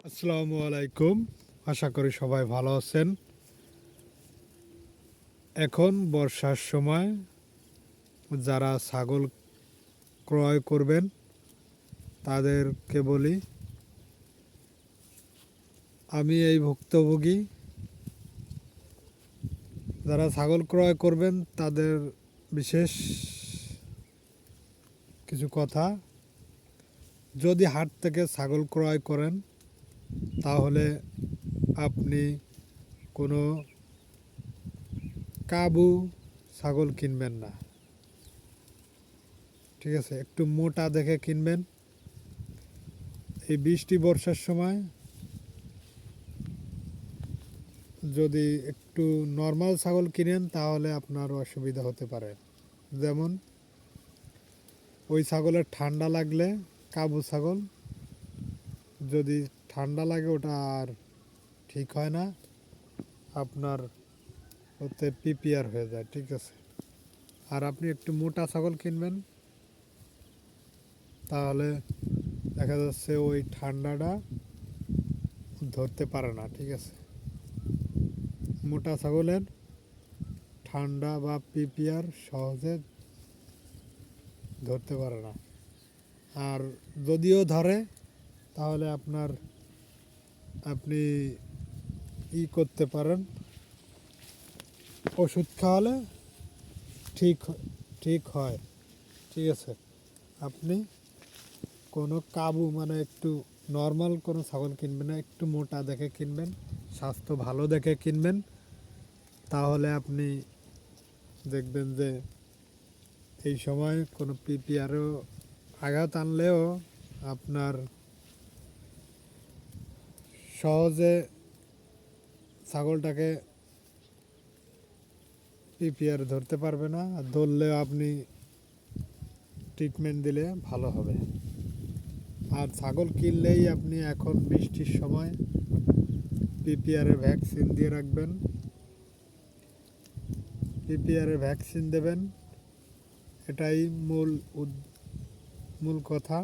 আসসালামু আলাইকুম। আশা করি সবাই ভালো আছেন। এখন বর্ষার সময় যারা ছাগল ক্রয় করবেন তাদেরকে বলি, আমি এই ভুক্তভোগী। যারা ছাগল ক্রয় করবেন তাদের বিশেষ কিছু কথা, যদি হাট থেকে ছাগল ক্রয় করেন তাহলে আপনি কোনো কাবু ছাগল কিনবেন না। ঠিক আছে, একটু মোটা দেখে কিনবেন। এই বৃষ্টি বর্ষার সময় যদি একটু নর্মাল ছাগল কিনেন তাহলে আপনার অসুবিধা হতে পারে। যেমন ওই ছাগলের ঠান্ডা লাগলে, কাবু ছাগল যদি ঠান্ডা লাগে ওটা আর ঠিক হয় না, আপনার ওতে পিপিআর হয়ে যায়। ঠিক আছে, আর আপনি একটু মোটা ছাগল কিনবেন, তাহলে দেখা যাচ্ছে ওই ঠান্ডাটা ধরতে পারে না। ঠিক আছে, মোটা ছাগলের ঠান্ডা বা পিপিআর সহজে ধরতে পারে না। আর যদিও ধরে তাহলে আপনি করতে পারেন, ওষুধ খাওয়ালে ঠিক ঠিক হয়। ঠিক আছে, আপনি কোনো কাবু মানে একটু নর্মাল কোনো ছাগল কিনবেন না, একটু মোটা দেখে কিনবেন, স্বাস্থ্য ভালো দেখে কিনবেন। তাহলে আপনি দেখবেন যে এই সময় কোনো পিপিআরও আঘাত আনলেও আপনার সহজে ছাগলটাকে পিপিআর ধরতে পারবে না, আর ধরলেও আপনি ট্রিটমেন্ট দিলে ভালো হবে। আর ছাগল কিনলেই আপনি এখন বৃষ্টির সময় পিপিআরের ভ্যাকসিন দিয়ে রাখবেন, পিপিআরের ভ্যাকসিন দেবেন। এটাই মূল কথা।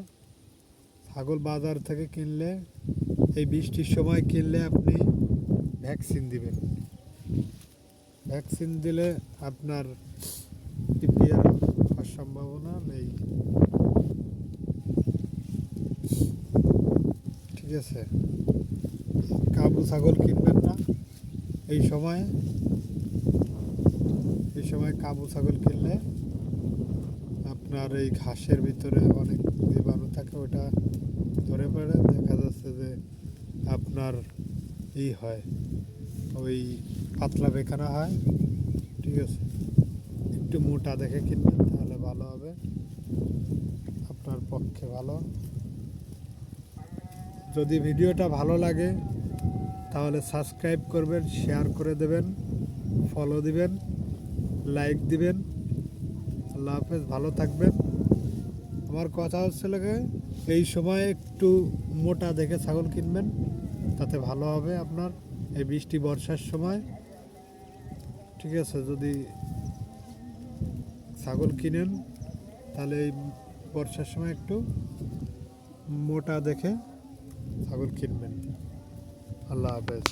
ছাগল বাজার থেকে কিনলে, এই বৃষ্টির সময় কিনলে আপনি ভ্যাকসিন দিবেন। ভ্যাকসিন দিলে আপনার পিপিআর হওয়ার সম্ভাবনা নেই। ঠিক আছে, কাবু ছাগল কিনবেন না এই সময়। কাবু ছাগল কিনলে আপনার এই ঘাসের ভিতরে অনেক জীবাণু থাকে, ওটা ধরে পড়ে দেখা যাচ্ছে যে আপনার হয়, ওই পাতলা পায়খানা হয়। ঠিক আছে, একটু মোটা দেখে কিনবেন, তাহলে ভালো হবে, আপনার পক্ষে ভালো। যদি ভিডিওটা ভালো লাগে তাহলে সাবস্ক্রাইব করবেন, শেয়ার করে দেবেন, ফলো দিবেন, লাইক দিবেন। আল্লাহ হাফেজ, ভালো থাকবেন। আমার কথা হচ্ছিল এই সময় একটু মোটা দেখে ছাগল কিনবেন, তাতে ভালো হবে আপনার এই বৃষ্টি বর্ষার সময়। ঠিক আছে, যদি ছাগল কিনেন তাহলে এই বর্ষার সময় একটু মোটা দেখে ছাগল কিনবেন। আল্লাহ হাফেজ।